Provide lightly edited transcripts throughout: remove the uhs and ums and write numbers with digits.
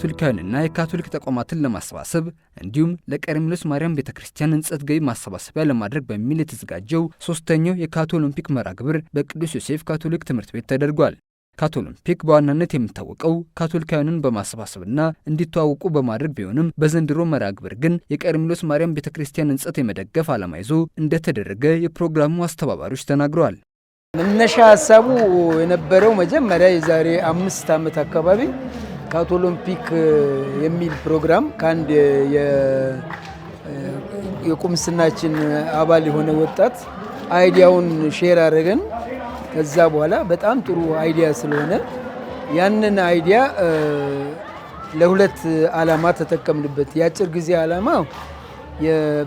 ካቶሊካውያንና የካቶሊክ ተቋማትን ለማሰባሰብ እንዲሁም ለቀርሜሎስ ማርያም ቤተክርስቲያን ሕንጸት ገቢ ማሰባሰቢያ ለማድረግ በሚል የተዘጋጀው ሶስተኛው የካቶሎምፒክ መርሃ ግብር በቅዱስ ዮሴፍ ካቶሊክ ትምህርት ቤት ተደርጓል። ካቶሎምፒክ በዋናነት የሚታወቀው ካቶሊካውያንን በማሰባሰብና እንዲተዋወቁ በማድረግ ቢሆንም በዘንድሮ መርሃ ግብር ግን የቀርሜሎስ ማርያም ቤተክርስቲያን ሕንጸት የመደገፍ ዓላማ ይዞ እንደተደረገ የፕሮግራሙ አስተባባሪዎች ተናግረዋል። መነሻ ሀሳቡ የነበረው መጀመሪያ የዛሬ 5 ዓመት አካባቢ ካቶሎምፒክ የሚል ፕሮግራም ከአንድ የቁምስናችን አባል የሆነ ወጣት አይዲያውን ሼር አድርገን ከዛ በኋላ በጣም ጥሩ አይዲያ ስለሆነ ያንን አይዲያ ለሁለት ዓላማ ተጠቀምንበት። የአጭር ጊዜ ዓላማ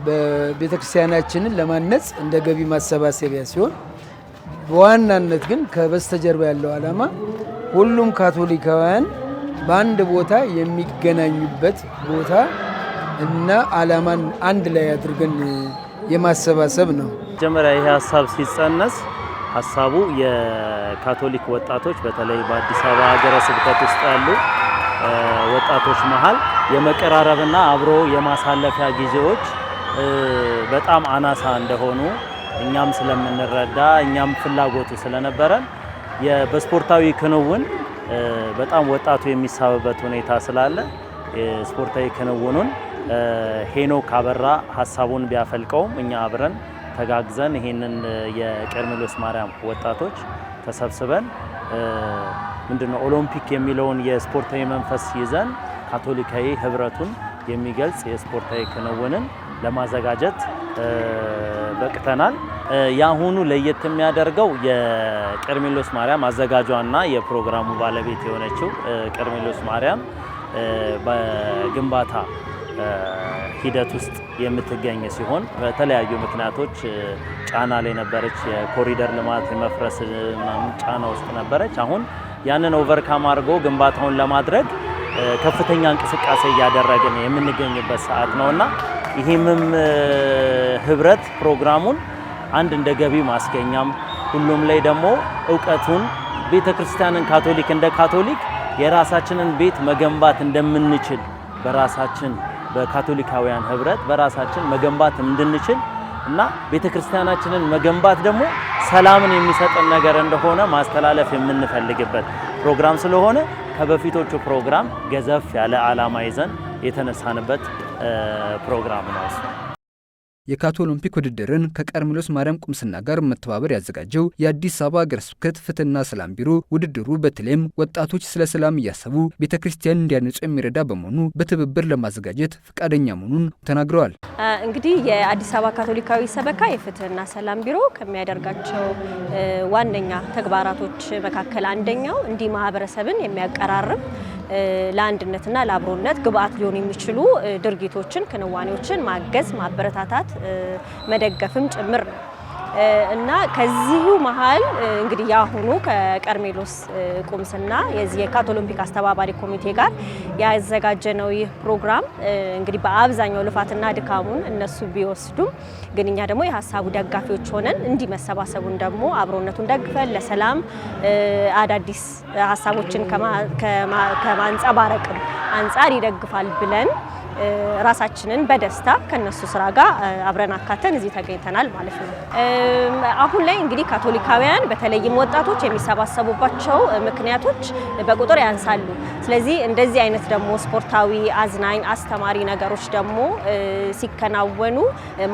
በቤተክርስቲያናችንን ለማነጽ እንደ ገቢ ማሰባሰቢያ ሲሆን በዋናነት ግን ከበስተጀርባ ያለው ዓላማ ሁሉም ካቶሊካውያን በአንድ ቦታ የሚገናኙበት ቦታ እና ዓላማን አንድ ላይ አድርገን የማሰባሰብ ነው። መጀመሪያ ይሄ ሀሳብ ሲጸነስ ሀሳቡ የካቶሊክ ወጣቶች በተለይ በአዲስ አበባ ሀገረ ስብከት ውስጥ ያሉ ወጣቶች መሃል የመቀራረብና አብሮ የማሳለፊያ ጊዜዎች በጣም አናሳ እንደሆኑ እኛም ስለምንረዳ እኛም ፍላጎቱ ስለነበረን በስፖርታዊ ክንውን በጣም ወጣቱ የሚሳበበት ሁኔታ ስላለ ስፖርታዊ ክንውኑን ሄኖክ አበራ ሀሳቡን ቢያፈልቀውም እኛ አብረን ተጋግዘን ይሄንን የቀርሜሎስ ማርያም ወጣቶች ተሰብስበን ምንድነው ኦሎምፒክ የሚለውን የስፖርታዊ መንፈስ ይዘን ካቶሊካዊ ህብረቱን የሚገልጽ የስፖርታዊ ክንውንን ለማዘጋጀት በቅተናል። ያሁኑ ለየት የሚያደርገው የቀርሜሎስ ማርያም አዘጋጇና የፕሮግራሙ ባለቤት የሆነችው ቀርሜሎስ ማርያም በግንባታ ሂደት ውስጥ የምትገኝ ሲሆን በተለያዩ ምክንያቶች ጫና ላይ ነበረች። የኮሪደር ልማት የመፍረስ ጫና ውስጥ ነበረች። አሁን ያንን ኦቨርካም አድርጎ ግንባታውን ለማድረግ ከፍተኛ እንቅስቃሴ እያደረግን የምንገኝበት ሰዓት ነውና ይሄምም ህብረት ፕሮግራሙን አንድ እንደ ገቢ ማስገኛም ሁሉም ላይ ደግሞ ዕውቀቱን ቤተክርስቲያንን ካቶሊክ እንደ ካቶሊክ የራሳችንን ቤት መገንባት እንደምንችል በራሳችን በካቶሊካውያን ህብረት በራሳችን መገንባት እንድንችል እና ቤተክርስቲያናችንን መገንባት ደግሞ ሰላምን የሚሰጥን ነገር እንደሆነ ማስተላለፍ የምንፈልግበት ፕሮግራም ስለሆነ ከበፊቶቹ ፕሮግራም ገዘፍ ያለ ዓላማ ይዘን የተነሳንበት ፕሮግራም ነው። የካቶሎምፒክ ውድድርን ከቀርሜሎስ ማርያም ቁምስና ጋር መተባበር ያዘጋጀው የአዲስ አበባ ሀገረ ስብከት ፍትህና ሰላም ቢሮ ውድድሩ በተለይም ወጣቶች ስለ ሰላም እያሰቡ ቤተክርስቲያን እንዲያነጹ የሚረዳ በመሆኑ በትብብር ለማዘጋጀት ፈቃደኛ መሆኑን ተናግረዋል። እንግዲህ የአዲስ አበባ ካቶሊካዊ ሰበካ የፍትህና ሰላም ቢሮ ከሚያደርጋቸው ዋነኛ ተግባራቶች መካከል አንደኛው እንዲህ ማህበረሰብን የሚያቀራርብ ለአንድነትና ለአብሮነት ግብአት ሊሆኑ የሚችሉ ድርጊቶችን ክንዋኔዎችን ማገዝ ማበረታታት መደገፍም ጭምር ነው እና ከዚሁ መሃል እንግዲህ ያሁኑ ከቀርሜሎስ ቁምስና የዚህ የካቶሎምፒክ አስተባባሪ ኮሚቴ ጋር ያዘጋጀነው ይህ ፕሮግራም እንግዲህ በአብዛኛው ልፋትና ድካሙን እነሱ ቢወስዱም ግን እኛ ደግሞ የሀሳቡ ደጋፊዎች ሆነን እንዲህ መሰባሰቡን ደግሞ አብሮነቱን ደግፈን ለሰላም አዳዲስ ሀሳቦችን ከማንጸባረቅም አንጻር ይደግፋል ብለን ራሳችንን በደስታ ከነሱ ስራ ጋር አብረን አካተን እዚህ ተገኝተናል ማለት ነው። አሁን ላይ እንግዲህ ካቶሊካውያን በተለይም ወጣቶች የሚሰባሰቡባቸው ምክንያቶች በቁጥር ያንሳሉ። ስለዚህ እንደዚህ አይነት ደግሞ ስፖርታዊ አዝናኝ አስተማሪ ነገሮች ደግሞ ሲከናወኑ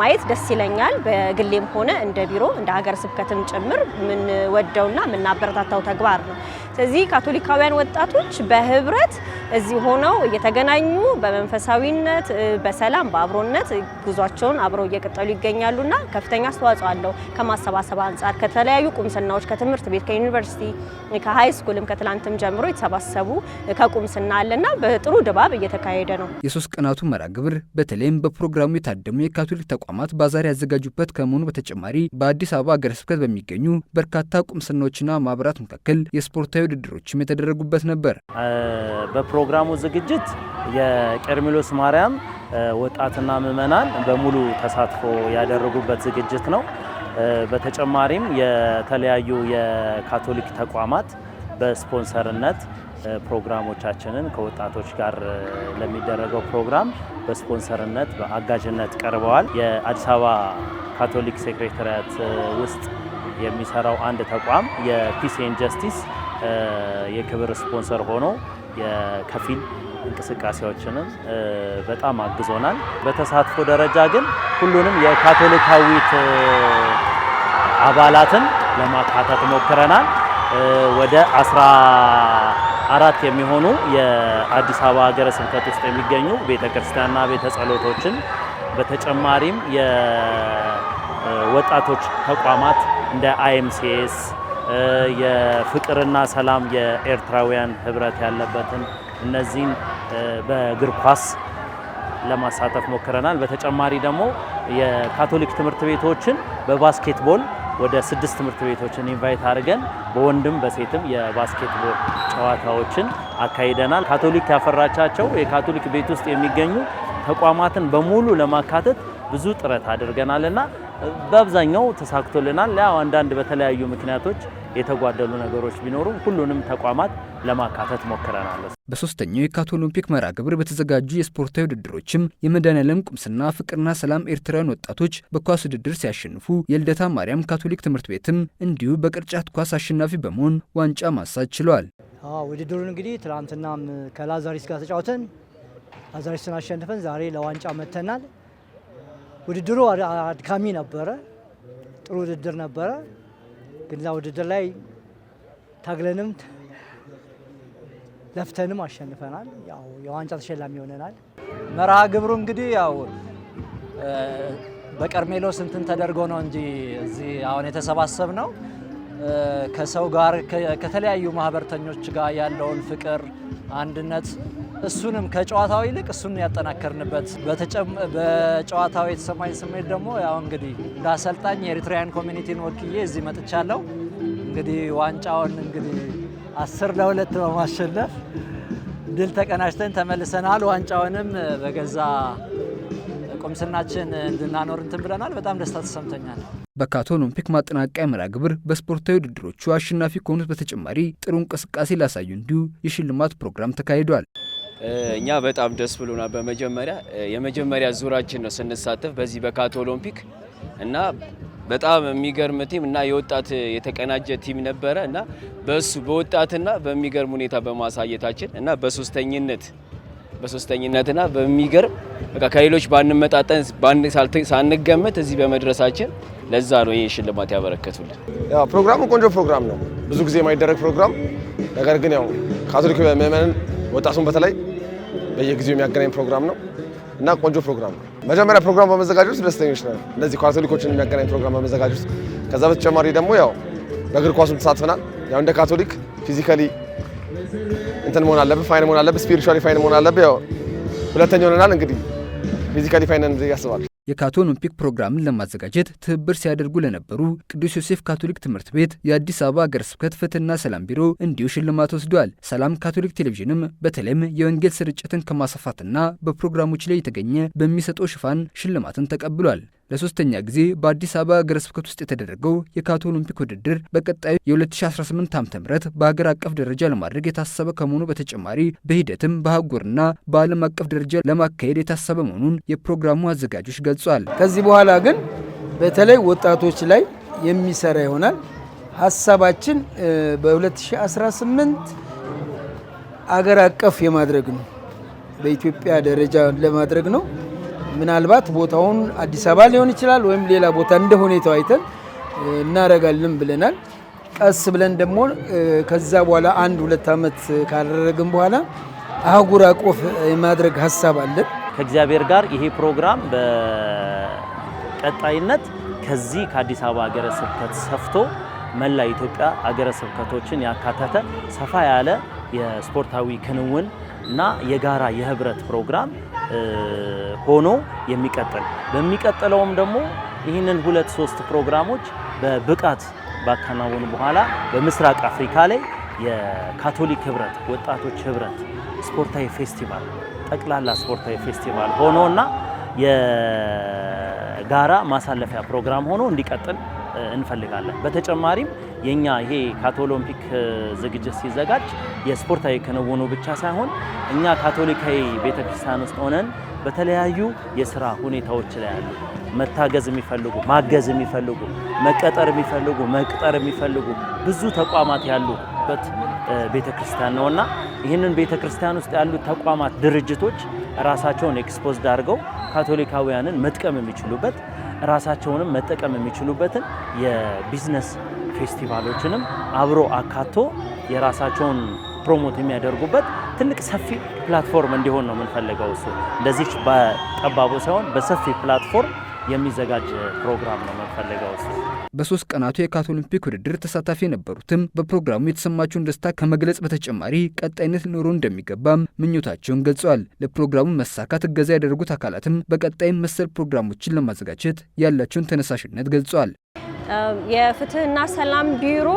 ማየት ደስ ይለኛል። በግሌም ሆነ እንደ ቢሮ እንደ ሀገረ ስብከትም ጭምር ምን ወደውና ምናበረታታው ተግባር ነው። ስለዚህ ካቶሊካውያን ወጣቶች በህብረት እዚህ ሆነው እየተገናኙ በመንፈሳዊነት በሰላም በአብሮነት ጉዟቸውን አብረው እየቀጠሉ ይገኛሉና ከፍተኛ አስተዋጽኦ አለው። ከማሰባሰብ አንጻር ከተለያዩ ቁምስናዎች ከትምህርት ቤት ከዩኒቨርሲቲ ከሃይ ስኩልም ከትላንትም ጀምሮ የተሰባሰቡ ከቁምስና አለና በጥሩ ድባብ እየተካሄደ ነው። የሶስት ቀናቱ መርሃ ግብር በተለይም በፕሮግራሙ የታደሙ የካቶሊክ ተቋማት ባዛር ያዘጋጁበት ከመሆኑ በተጨማሪ በአዲስ አበባ ሀገረ ስብከት በሚገኙ በርካታ ቁምስናዎችና ማህበራት መካከል የስፖርታዊ ውድድሮችም የተደረጉበት ነበር። በፕሮግራሙ ዝግጅት የቀርሜሎስ ማርያም ወጣትና ምዕመናን በሙሉ ተሳትፎ ያደረጉበት ዝግጅት ነው። በተጨማሪም የተለያዩ የካቶሊክ ተቋማት በስፖንሰርነት ፕሮግራሞቻችንን ከወጣቶች ጋር ለሚደረገው ፕሮግራም በስፖንሰርነት በአጋዥነት ቀርበዋል። የአዲስ አበባ ካቶሊክ ሴክሬታሪያት ውስጥ የሚሰራው አንድ ተቋም የፒስ ኤንድ ጀስቲስ የክብር ስፖንሰር ሆኖ የከፊል እንቅስቃሴዎችንም በጣም አግዞናል። በተሳትፎ ደረጃ ግን ሁሉንም የካቶሊካዊት አባላትን ለማካተት ሞክረናል። ወደ 14 የሚሆኑ የአዲስ አበባ ሀገረ ስብከት ውስጥ የሚገኙ ቤተክርስቲያንና ቤተ ጸሎቶችን በተጨማሪም የወጣቶች ተቋማት እንደ አይኤምሲኤስ የፍቅርና ሰላም የኤርትራውያን ህብረት ያለበትን እነዚህን በእግር ኳስ ለማሳተፍ ሞክረናል። በተጨማሪ ደግሞ የካቶሊክ ትምህርት ቤቶችን በባስኬትቦል ወደ 6 ትምህርት ቤቶችን ኢንቫይት አድርገን በወንድም በሴትም የባስኬትቦል ጨዋታዎችን አካሂደናል። ካቶሊክ ያፈራቻቸው የካቶሊክ ቤት ውስጥ የሚገኙ ተቋማትን በሙሉ ለማካተት ብዙ ጥረት አድርገናልና በአብዛኛው ተሳክቶልናል። ያው አንዳንድ በተለያዩ ምክንያቶች የተጓደሉ ነገሮች ቢኖሩም ሁሉንም ተቋማት ለማካተት ሞክረናል። በሶስተኛው የካቶ ኦሎምፒክ መርሃ ግብር በተዘጋጁ የስፖርታዊ ውድድሮችም የመድኃኔዓለም ቁምስና ፍቅርና ሰላም ኤርትራውያን ወጣቶች በኳስ ውድድር ሲያሸንፉ የልደታ ማርያም ካቶሊክ ትምህርት ቤትም እንዲሁ በቅርጫት ኳስ አሸናፊ በመሆን ዋንጫ ማሳት ችለዋል። ውድድሩን እንግዲህ ትናንትናም ከላዛሪስ ጋር ተጫውተን ላዛሪስን አሸንፈን ዛሬ ለዋንጫ መጥተናል። ውድድሩ አድካሚ ነበረ፣ ጥሩ ውድድር ነበረ። ግን ዛ ውድድር ላይ ታግለንም ለፍተንም አሸንፈናል። ያው የዋንጫ ተሸላሚ ሆነናል። መርሃ ግብሩ እንግዲህ ያው በቀርሜሎስ እንትን ተደርጎ ነው እንጂ እዚህ አሁን የተሰባሰብ ነው ከሰው ጋር ከተለያዩ ማህበርተኞች ጋር ያለውን ፍቅር፣ አንድነት እሱንም ከጨዋታው ይልቅ እሱን ያጠናከርንበት በጨዋታው የተሰማኝ ስሜት ደግሞ ያው እንግዲህ እንዳሰልጣኝ የኤሪትሪያን ኮሚኒቲን ወክዬ እዚህ መጥቻለሁ። እንግዲህ ዋንጫውን እንግዲህ 10-2 በማሸነፍ ድል ተቀናጅተን ተመልሰናል። ዋንጫውንም በገዛ ቁምስናችን እንድናኖር እንትን ብለናል። በጣም ደስታ ተሰምቶኛል። በካቶ ኦሎምፒክ ማጠናቀቂያ መርሃ ግብር በስፖርታዊ ውድድሮቹ አሸናፊ ከሆኑት በተጨማሪ ጥሩ እንቅስቃሴ ላሳዩ እንዲሁ የሽልማት ፕሮግራም ተካሂዷል። እኛ በጣም ደስ ብሎናል። በመጀመሪያ የመጀመሪያ ዙራችን ነው ስንሳተፍ በዚህ በካቶ ኦሎምፒክ እና በጣም የሚገርም ቲም እና የወጣት የተቀናጀ ቲም ነበረ እና በሱ በወጣትና በሚገርም ሁኔታ በማሳየታችን እና በሶስተኝነትና በሚገርም በቃ ከሌሎች ባንመጣጠን ሳንገመት እዚህ በመድረሳችን ለዛ ነው ይሄ ሽልማት ያበረከቱልን። ያው ፕሮግራሙ ቆንጆ ፕሮግራም ነው፣ ብዙ ጊዜ የማይደረግ ፕሮግራም። ነገር ግን ያው ካቶሊክ ምዕመናን ወጣቱን በተለይ በየጊዜው የሚያገናኝ ፕሮግራም ነው እና ቆንጆ ፕሮግራም ነው። መጀመሪያ ፕሮግራም በመዘጋጀት ደስተኞች ነን፣ እነዚህ ካቶሊኮችን የሚያገናኝ ፕሮግራም በመዘጋጀት። ከዛ በተጨማሪ ደግሞ ያው በእግር ኳሱም ተሳትፈናል። ያው እንደ ካቶሊክ ፊዚካሊ እንትን መሆን አለብህ፣ ፋይን መሆን አለብህ፣ ስፒሪቹዋሊ ፋይን መሆን አለብህ። ያው ሁለተኛ ሆነናል። እንግዲህ ፊዚካሊ ፋይን ነን ያስባል። የካቶ ኦሎምፒክ ፕሮግራምን ለማዘጋጀት ትብብር ሲያደርጉ ለነበሩ ቅዱስ ዮሴፍ ካቶሊክ ትምህርት ቤት፣ የአዲስ አበባ ሀገረ ስብከት ፍትህና ሰላም ቢሮ እንዲሁ ሽልማት ወስደዋል። ሰላም ካቶሊክ ቴሌቪዥንም በተለይም የወንጌል ስርጭትን ከማስፋፋትና በፕሮግራሞች ላይ የተገኘ በሚሰጠው ሽፋን ሽልማትን ተቀብሏል። ለሶስተኛ ጊዜ በአዲስ አበባ ሀገረ ስብከት ውስጥ የተደረገው የካቶ ኦሎምፒክ ውድድር በቀጣዩ የ2018 ዓ.ም በሀገር አቀፍ ደረጃ ለማድረግ የታሰበ ከመሆኑ በተጨማሪ በሂደትም በአህጉርና በዓለም አቀፍ ደረጃ ለማካሄድ የታሰበ መሆኑን የፕሮግራሙ አዘጋጆች ገልጿል። ከዚህ በኋላ ግን በተለይ ወጣቶች ላይ የሚሰራ ይሆናል። ሀሳባችን በ2018 አገር አቀፍ የማድረግ ነው፣ በኢትዮጵያ ደረጃ ለማድረግ ነው። ምናልባት ቦታውን አዲስ አበባ ሊሆን ይችላል ወይም ሌላ ቦታ እንደ ሁኔታው አይተን እናረጋለን ብለናል። ቀስ ብለን ደግሞ ከዛ በኋላ 1-2 ዓመት ካደረግን በኋላ አህጉር አቀፍ የማድረግ ሀሳብ አለን። ከእግዚአብሔር ጋር ይሄ ፕሮግራም በቀጣይነት ከዚህ ከአዲስ አበባ ሀገረ ስብከት ሰፍቶ መላ ኢትዮጵያ ሀገረ ስብከቶችን ያካተተ ሰፋ ያለ የስፖርታዊ ክንውን እና የጋራ የህብረት ፕሮግራም ሆኖ የሚቀጥል በሚቀጥለውም ደግሞ ይህንን 2-3 ፕሮግራሞች በብቃት ባከናወኑ በኋላ በምስራቅ አፍሪካ ላይ የካቶሊክ ህብረት ወጣቶች ህብረት ስፖርታዊ ፌስቲቫል ጠቅላላ ስፖርታዊ ፌስቲቫል ሆኖና የጋራ ማሳለፊያ ፕሮግራም ሆኖ እንዲቀጥል እንፈልጋለን። በተጨማሪም የኛ ይሄ ካቶሊክ ዝግጅት ሲዘጋጅ የስፖርታዊ ክንውኑ ብቻ ሳይሆን እኛ ካቶሊካዊ ቤተክርስቲያን ውስጥ ሆነን በተለያዩ የሥራ ሁኔታዎች ላይ ያሉ መታገዝ የሚፈልጉ ማገዝ የሚፈልጉ መቀጠር የሚፈልጉ መቅጠር የሚፈልጉ ብዙ ተቋማት ያሉበት ቤተክርስቲያን ነውና ይህንን ቤተክርስቲያን ውስጥ ያሉ ተቋማት ድርጅቶች ራሳቸውን ኤክስፖዝድ አድርገው ካቶሊካውያንን መጥቀም የሚችሉበት ራሳቸውንም መጠቀም የሚችሉበትን የቢዝነስ ፌስቲቫሎችንም አብሮ አካቶ የራሳቸውን ፕሮሞት የሚያደርጉበት ትልቅ ሰፊ ፕላትፎርም እንዲሆን ነው የምንፈልገው። እሱ እንደዚህ በጠባቡ ሳይሆን በሰፊ ፕላትፎርም የሚዘጋጅ ፕሮግራም ነው የምንፈልገው። እሱ በ3 ቀናቱ የካቶሊክ ውድድር ተሳታፊ የነበሩትም በፕሮግራሙ የተሰማቸውን ደስታ ከመግለጽ በተጨማሪ ቀጣይነት ሊኖሩ እንደሚገባም ምኞታቸውን ገልጸዋል። ለፕሮግራሙ መሳካት እገዛ ያደረጉት አካላትም በቀጣይ መሰል ፕሮግራሞችን ለማዘጋጀት ያላቸውን ተነሳሽነት ገልጸዋል። የፍትህና ሰላም ቢሮ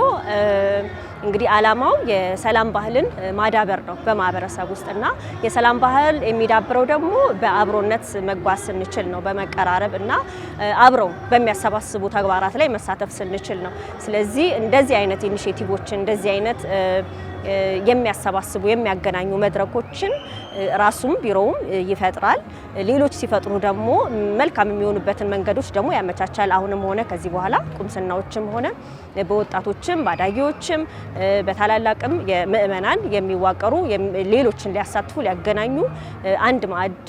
እንግዲህ ዓላማው የሰላም ባህልን ማዳበር ነው በማህበረሰብ ውስጥና የሰላም ባህል የሚዳብረው ደግሞ በአብሮነት መጓዝ ስንችል ነው፣ በመቀራረብ እና አብረው በሚያሰባስቡ ተግባራት ላይ መሳተፍ ስንችል ነው። ስለዚህ እንደዚህ አይነት ኢኒሼቲቮችን እንደዚህ አይነት የሚያሰባስቡ የሚያገናኙ መድረኮችን ራሱም ቢሮውም ይፈጥራል። ሌሎች ሲፈጥሩ ደግሞ መልካም የሚሆኑበትን መንገዶች ደግሞ ያመቻቻል። አሁንም ሆነ ከዚህ በኋላ ቁምስናዎችም ሆነ በወጣቶችም ባዳጊዎችም በታላላቅም የምእመናን የሚዋቀሩ ሌሎችን ሊያሳትፉ ሊያገናኙ አንድ ማዕድ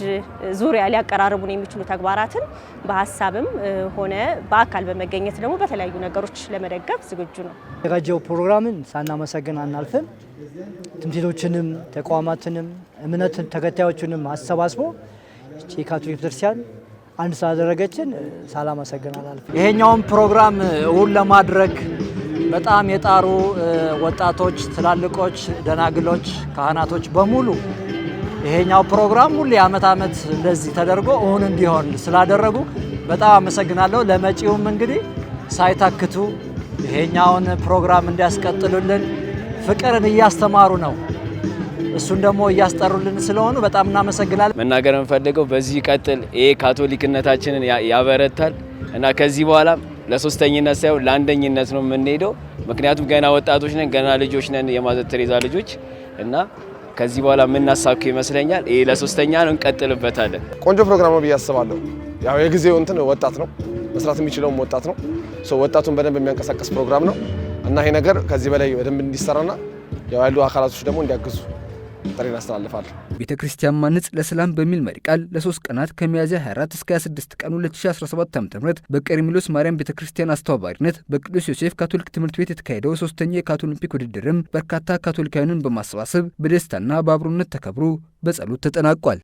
ዙሪያ ሊያቀራርቡን የሚችሉ ተግባራትን በሀሳብም ሆነ በአካል በመገኘት ደግሞ በተለያዩ ነገሮች ለመደገፍ ዝግጁ ነው። የተዘጋጀው ፕሮግራምን ሳናመሰግን አናልፍም። ትምክህቶችንም ተቋማትንም እምነት ተከታዮችንም አሰባስቦ የካቶሊክ ቤተክርስቲያን አንድ ስላደረገችን ሳላመሰግን አላልፍም። ይሄኛውን ፕሮግራም እውን ለማድረግ በጣም የጣሩ ወጣቶች፣ ትላልቆች፣ ደናግሎች፣ ካህናቶች በሙሉ ይሄኛው ፕሮግራም ሁሉ ዓመት እንደዚህ ተደርጎ እውን እንዲሆን ስላደረጉ በጣም አመሰግናለሁ። ለመጪውም እንግዲህ ሳይታክቱ ይሄኛውን ፕሮግራም እንዲያስቀጥሉልን ፍቅርን እያስተማሩ ነው፣ እሱን ደግሞ እያስጠሩልን ስለሆኑ በጣም እናመሰግናለን። መናገር የምፈልገው በዚህ ቀጥል፣ ይሄ ካቶሊክነታችንን ያበረታል እና ከዚህ በኋላ ለሶስተኝነት ሳይሆን ለአንደኝነት ነው የምንሄደው። ምክንያቱም ገና ወጣቶች ነን፣ ገና ልጆች ነን፣ የማዘር ቴሬዛ ልጆች እና ከዚህ በኋላ የምናሳካው ይመስለኛል። ይሄ ለሶስተኛ ነው፣ እንቀጥልበታለን። ቆንጆ ፕሮግራም ነው ብዬ አስባለሁ። ያው የጊዜው እንትን ወጣት ነው መስራት የሚችለውም ወጣት ነው። ወጣቱን በደንብ የሚያንቀሳቀስ ፕሮግራም ነው እና ይሄ ነገር ከዚህ በላይ በደንብ እንዲሰራና ያው ያሉ አካላቶች ደግሞ እንዲያግዙ ጥሪ እናስተላልፋለን። ቤተክርስቲያን ማነጽ ለሰላም በሚል መሪ ቃል ለ3 ቀናት ከሚያዝያ 24 እስከ 26 ቀን 2017 ዓ.ም በቀርሜሎስ ማርያም ቤተክርስቲያን አስተባባሪነት በቅዱስ ዮሴፍ ካቶሊክ ትምህርት ቤት የተካሄደው 3ኛው የካቶሊክ ውድድርም በርካታ ካቶሊካውያንን በማሰባሰብ በደስታና በአብሮነት ተከብሮ በጸሎት ተጠናቋል።